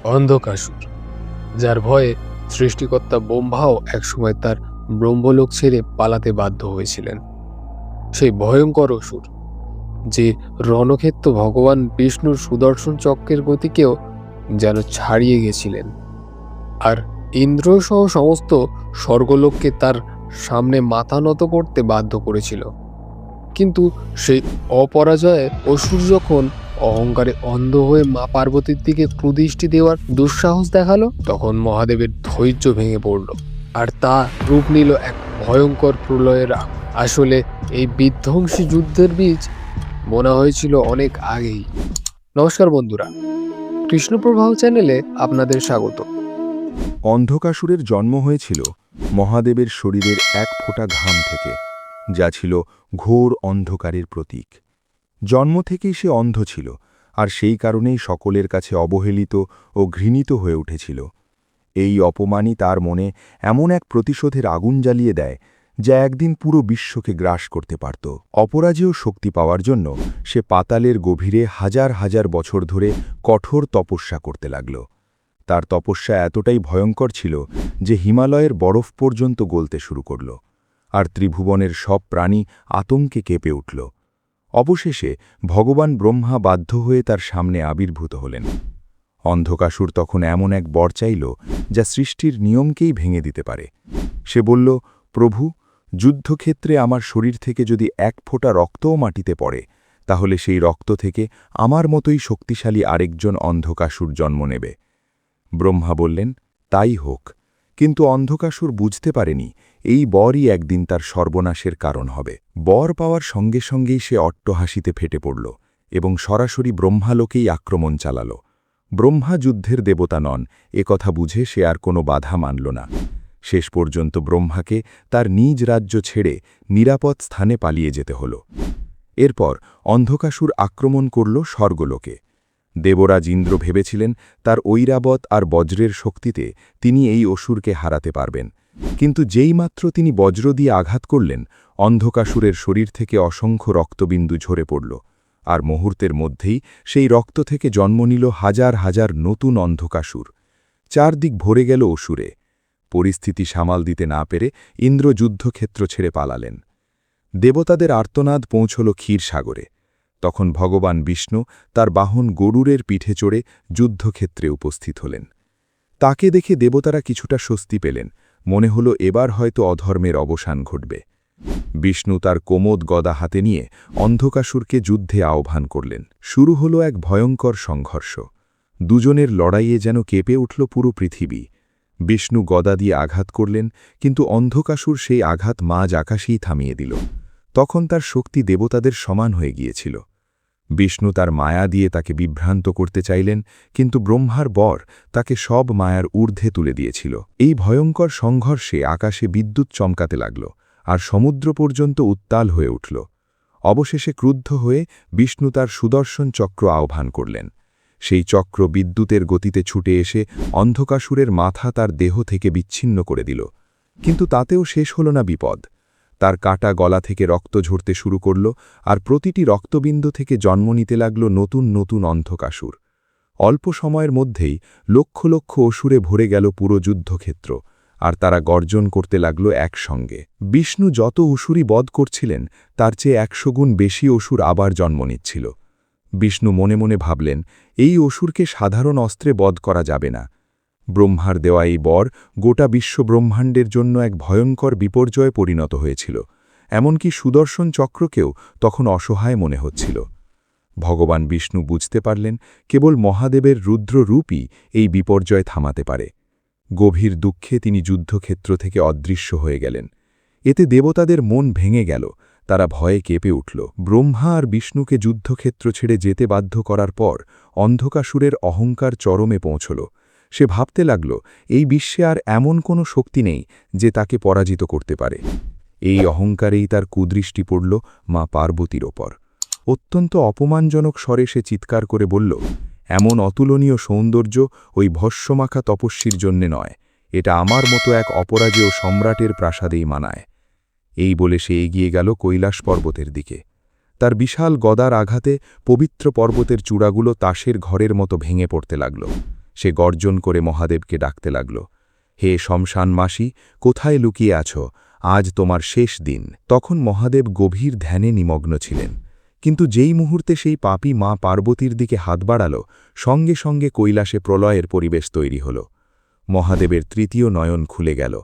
অন্ধকাসুর, যার ভয়ে সৃষ্টিকর্তা ব্রহ্মাও একসময় তার ব্রহ্মলোক ছেড়ে পালাতে বাধ্য হয়েছিলেন। সেই ভয়ঙ্কর অসুর যে রণক্ষেত্র ভগবান বিষ্ণুর সুদর্শন চক্রের গতিকেও যেন ছাড়িয়ে গেছিলেন, আর ইন্দ্র সহ সমস্ত স্বর্গলোককে তার সামনে মাথা নত করতে বাধ্য করেছিল। কিন্তু সেই অপরাজয় অসুর যখন অহংকারে অন্ধ হয়ে মা পার্বতীর দিকে কুদৃষ্টি দেওয়ার দুঃসাহস দেখালো, তখন মহাদেবের ধৈর্য ভেঙে পড়ল, আর তা রূপ নিল এক ভয়ঙ্কর প্রলয়ের আগুন। আসলে এই বিধ্বংসী যুদ্ধের বীজ বোনা হয়েছিল অনেক আগেই। নমস্কার বন্ধুরা, কৃষ্ণপ্রবাহ চ্যানেলে আপনাদের স্বাগত। অন্ধকাসুরের জন্ম হয়েছিল মহাদেবের শরীরের এক ফোঁটা ঘাম থেকে, যা ছিল ঘোর অন্ধকারের প্রতীক। জন্ম থেকেই সে অন্ধ ছিল, আর সেই কারণেই সকলের কাছে অবহেলিত ও ঘৃণিত হয়ে উঠেছিল। এই অপমানই তার মনে এমন এক প্রতিশোধের আগুন জ্বালিয়ে দেয়, যা একদিন পুরো বিশ্বকে গ্রাস করতে পারত। অপরাজেয় শক্তি পাওয়ার জন্য সে পাতালের গভীরে হাজার হাজার বছর ধরে কঠোর তপস্যা করতে লাগল। তার তপস্যা এতটাই ভয়ঙ্কর ছিল যে হিমালয়ের বরফ পর্যন্ত গলতে শুরু করল, আর ত্রিভুবনের সব প্রাণী আতঙ্কে কেঁপে উঠল। অবশেষে ভগবান ব্রহ্মা বাধ্য হয়ে তার সামনে আবির্ভূত হলেন। অন্ধকাসুর তখন এমন এক বর চাইল, যা সৃষ্টির নিয়মকেই ভেঙে দিতে পারে। সে বলল, প্রভু, যুদ্ধক্ষেত্রে আমার শরীর থেকে যদি এক ফোঁটা রক্তও মাটিতে পড়ে, তাহলে সেই রক্ত থেকে আমার মতোই শক্তিশালী আরেকজন অন্ধকাসুর জন্ম নেবে। ব্রহ্মা বললেন, তাই হোক। কিন্তু অন্ধকাসুর বুঝতে পারেনি এই বরই একদিন তার সর্বনাশের কারণ হবে। বর পাওয়ার সঙ্গে সঙ্গেই সে অট্টহাসিতে ফেটে পড়ল এবং সরাসরি ব্রহ্মালোকেই আক্রমণ চালাল। ব্রহ্মা যুদ্ধের দেবতা নন, কথা বুঝে সে আর কোনো বাধা মানল না। শেষ পর্যন্ত ব্রহ্মাকে তার নিজ রাজ্য ছেড়ে নিরাপদ স্থানে পালিয়ে যেতে হল। এরপর অন্ধকাসুর আক্রমণ করল স্বর্গলোকে। দেবরাজ ইন্দ্র ভেবেছিলেন তার ঐরাবত আর বজ্রের শক্তিতে তিনি এই অসুরকে হারাতে পারবেন, কিন্তু যেইমাত্র তিনি বজ্র দিয়ে আঘাত করলেন, অন্ধকাসুরের শরীর থেকে অসংখ্য রক্তবিন্দু ঝরে পড়ল, আর মুহূর্তের মধ্যেই সেই রক্ত থেকে জন্ম নিল হাজার হাজার নতুন অন্ধকাসুর। চারদিক ভরে গেল অসুরে। পরিস্থিতি সামাল দিতে না পেরে ইন্দ্র যুদ্ধক্ষেত্র ছেড়ে পালালেন। দেবতাদের আর্তনাদ পৌঁছল ক্ষীরসাগরে। তখন ভগবান বিষ্ণু তার বাহন গরুরের পিঠে চড়ে যুদ্ধক্ষেত্রে উপস্থিত হলেন। তাকে দেখে দেবতারা কিছুটা স্বস্তি পেলেন, মনে হল এবার হয়তো অধর্মের অবসান ঘটবে। বিষ্ণু তার কোমোদ গদা হাতে নিয়ে অন্ধকাসুরকে যুদ্ধে আহ্বান করলেন। শুরু হল এক ভয়ঙ্কর সংঘর্ষ। দুজনের লড়াইয়ে যেন কেঁপে উঠল পুরো পৃথিবী। বিষ্ণু গদা দিয়ে আঘাত করলেন, কিন্তু অন্ধকাসুর সেই আঘাত মাঝ আকাশেই থামিয়ে দিল। তখন তার শক্তি দেবতাদের সমান হয়ে গিয়েছিল। বিষ্ণু তার মায়া দিয়ে তাকে বিভ্রান্ত করতে চাইলেন, কিন্তু ব্রহ্মার বর তাকে সব মায়ার ঊর্ধ্বে তুলে দিয়েছিল। এই ভয়ঙ্কর সংঘর্ষে আকাশে বিদ্যুৎ চমকাতে লাগল, আর সমুদ্র পর্যন্ত উত্তাল হয়ে উঠল। অবশেষে ক্রুদ্ধ হয়ে বিষ্ণু তার সুদর্শন চক্র আহ্বান করলেন। সেই চক্র বিদ্যুতের গতিতে ছুটে এসে অন্ধকাসুরের মাথা তার দেহ থেকে বিচ্ছিন্ন করে দিল। কিন্তু তাতেও শেষ হল না বিপদ। তার কাটা গলা থেকে রক্ত ঝরতে শুরু করল, আর প্রতিটি রক্তবিন্দু থেকে জন্ম নিতে লাগল নতুন নতুন অন্ধকাসুর। অল্প সময়ের মধ্যেই লক্ষ লক্ষ অসুরে ভরে গেল পুরো যুদ্ধক্ষেত্র, আর তারা গর্জন করতে লাগল একসঙ্গে। বিষ্ণু যত অসুরই বধ করছিলেন, তার চেয়ে 100 গুণ বেশি অসুর আবার জন্ম নিচ্ছিল। বিষ্ণু মনে মনে ভাবলেন, এই অসুরকে সাধারণ অস্ত্রে বধ করা যাবে না। ব্রহ্মার দেওয়া এই বর গোটা বিশ্ব ব্রহ্মাণ্ডের জন্য এক ভয়ঙ্কর বিপর্যয়ে পরিণত হয়েছিল। এমনকি সুদর্শন চক্রকেও তখন অসহায় মনে হচ্ছিল। ভগবান বিষ্ণু বুঝতে পারলেন, কেবল মহাদেবের রুদ্র রূপই এই বিপর্যয় থামাতে পারে। গভীর দুঃখে তিনি যুদ্ধক্ষেত্র থেকে অদৃশ্য হয়ে গেলেন। এতে দেবতাদের মন ভেঙে গেল, তারা ভয়ে কেঁপে উঠল। ব্রহ্মা আর বিষ্ণুকে যুদ্ধক্ষেত্র ছেড়ে যেতে বাধ্য করার পর অন্ধকাসুরের অহংকার চরমে পৌঁছল। সে ভাবতে লাগল, এই বিশ্বে আর এমন কোনো শক্তি নেই যে তাকে পরাজিত করতে পারে। এই অহংকারেই তার কুদৃষ্টি পড়ল মা পার্বতীর ওপর। অত্যন্ত অপমানজনক স্বরে সে চিৎকার করে বলল, এমন অতুলনীয় সৌন্দর্য ওই ভস্মমাখা তপস্বীর জন্যে নয়, এটা আমার মতো এক অপরাজেয় সম্রাটের প্রাসাদেই মানায়। এই বলে সে এগিয়ে গেল কৈলাস পর্বতের দিকে। তার বিশাল গদার আঘাতে পবিত্র পর্বতের চূড়াগুলো তাসের ঘরের মতো ভেঙে পড়তে লাগল। সে গর্জন করে মহাদেবকে ডাকতে লাগল, হে শ্মশান মাসি, কোথায় লুকিয়ে আছো? আজ তোমার শেষ দিন। তখন মহাদেব গভীর ধ্যানে নিমগ্ন ছিলেন। কিন্তু যেই মুহূর্তে সেই পাপী মা পার্বতীর দিকে হাত বাড়াল, সঙ্গে সঙ্গে কৈলাসে প্রলয়ের পরিবেশ তৈরি হল। মহাদেবের তৃতীয় নয়ন খুলে গেল।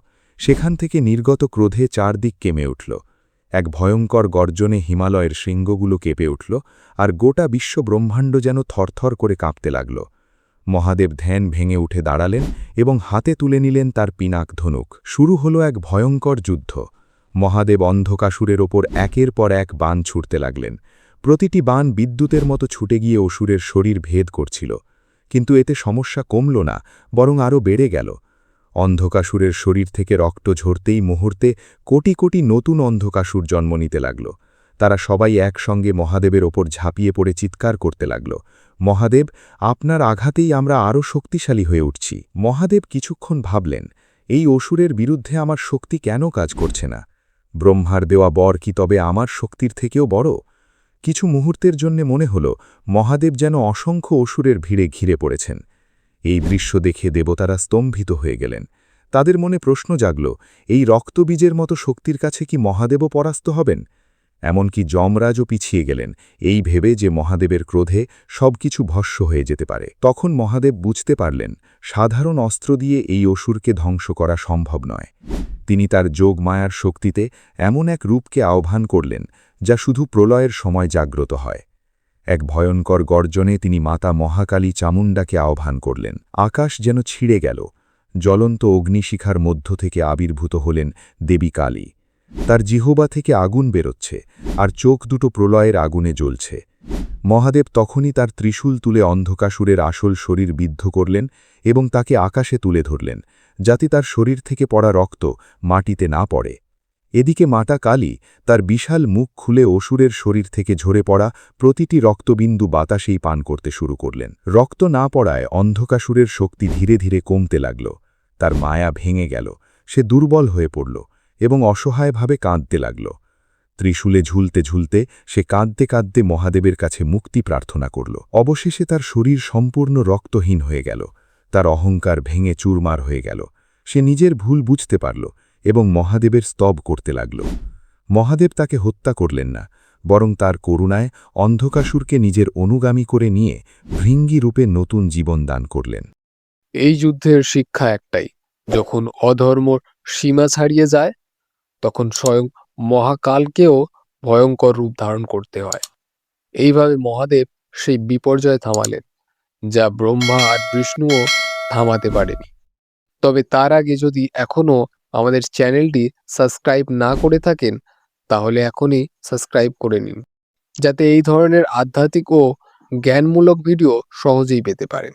সেখান থেকে নির্গত ক্রোধে চারদিক কেঁপে উঠল। এক ভয়ঙ্কর গর্জনে হিমালয়ের শৃঙ্গগুলো কেঁপে উঠল, আর গোটা বিশ্ব ব্রহ্মাণ্ড যেন থরথর করে কাঁপতে লাগল। মহাদেব ধ্যান ভেঙে উঠে দাঁড়ালেন এবং হাতে তুলে নিলেন তার পিনাক ধনুক। শুরু হল এক ভয়ঙ্কর যুদ্ধ। মহাদেব অন্ধকাসুরের ওপর একের পর এক বাণ ছুটতে লাগলেন। প্রতিটি বাণ বিদ্যুতের মতো ছুটে গিয়ে অসুরের শরীর ভেদ করছিল। কিন্তু এতে সমস্যা কমল না, বরং আরও বেড়ে গেল। অন্ধকাসুরের শরীর থেকে রক্ত ঝরতেই মুহূর্তে কোটি কোটি নতুন অন্ধকাসুর জন্ম নিতে লাগল। তারা সবাই একসঙ্গে মহাদেবের ওপর ঝাঁপিয়ে পড়ে চিৎকার করতে লাগল, মহাদেব, আপনার আঘাতেই আমরা আরও শক্তিশালী হয়ে উঠছি। মহাদেব কিছুক্ষণ ভাবলেন, এই অসুরের বিরুদ্ধে আমার শক্তি কেন কাজ করছে না? ব্রহ্মার দেওয়া বর কি তবে আমার শক্তির থেকেও বড়? কিছু মুহূর্তের জন্য মনে হল মহাদেব যেন অসংখ্য অসুরের ভিড়ে ঘিরে পড়েছেন। এই দৃশ্য দেখে দেবতারা স্তম্ভিত হয়ে গেলেন। তাদের মনে প্রশ্ন জাগল, এই রক্তবীজের মতো শক্তির কাছে কি মহাদেবও পরাস্ত হবেন? এমনকি যমরাজও পিছিয়ে গেলেন, এই ভেবে যে মহাদেবের ক্রোধে সবকিছু ভস্ম হয়ে যেতে পারে। তখন মহাদেব বুঝতে পারলেন, সাধারণ অস্ত্র দিয়ে এই অসুরকে ধ্বংস করা সম্ভব নয়। তিনি তার যোগমায়ার শক্তিতে এমন এক রূপকে আহ্বান করলেন, যা শুধু প্রলয়ের সময় জাগ্রত হয়। এক ভয়ঙ্কর গর্জনে তিনি মাতা মহাকালী চামুণ্ডাকে আহ্বান করলেন। আকাশ যেন ছিঁড়ে গেল। জ্বলন্ত অগ্নিশিখার মধ্য থেকে আবির্ভূত হলেন দেবী কালী। তার জিহ্বা থেকে আগুন বেরোচ্ছে, আর চোখ দুটো প্রলয়ের আগুনে জ্বলছে। মহাদেব তখনই তার ত্রিশূল তুলে অন্ধকাসুরের আসল শরীর বিদ্ধ করলেন এবং তাকে আকাশে তুলে ধরলেন, যাতে তার শরীর থেকে পড়া রক্ত মাটিতে না পড়ে। এদিকে মাতা কালী তার বিশাল মুখ খুলে অসুরের শরীর থেকে ঝরে পড়া প্রতিটি রক্তবিন্দু বাতাসেই পান করতে শুরু করলেন। রক্ত না পড়ায় অন্ধকাসুরের শক্তি ধীরে ধীরে কমতে লাগল। তার মায়া ভেঙে গেল, সে দুর্বল হয়ে পড়ল এবং অসহায়ভাবে কাঁদতে লাগল। ত্রিশূলে ঝুলতে ঝুলতে সে কাঁদতে কাঁদতে মহাদেবের কাছে মুক্তি প্রার্থনা করল। অবশেষে তার শরীর সম্পূর্ণ রক্তহীন হয়ে গেল। তার অহংকার ভেঙে চুরমার হয়ে গেল। সে নিজের ভুল বুঝতে পারল এবং মহাদেবের স্তব করতে লাগল। মহাদেব তাকে হত্যা করলেন না, বরং তার করুণায় অন্ধকাসুরকে নিজের অনুগামী করে নিয়ে ভৃঙ্গি রূপে নতুন জীবন দান করলেন। এই যুদ্ধের শিক্ষা একটাই, যখন অধর্ম সীমা ছাড়িয়ে যায়, তখন স্বয়ং মহাকালকেও ভয়ঙ্কর রূপ ধারণ করতে হয়। এইভাবে মহাদেব সেই বিপর্যয় থামালেন, যা ব্রহ্মা আর বিষ্ণুও থামাতে পারেনি। তবে তার আগে যদি এখনও আমাদের চ্যানেলটি সাবস্ক্রাইব না করে থাকেন, তাহলে এখনই সাবস্ক্রাইব করে নিন, যাতে এই ধরনের আধ্যাত্মিক ও জ্ঞানমূলক ভিডিও সহজেই পেতে পারেন।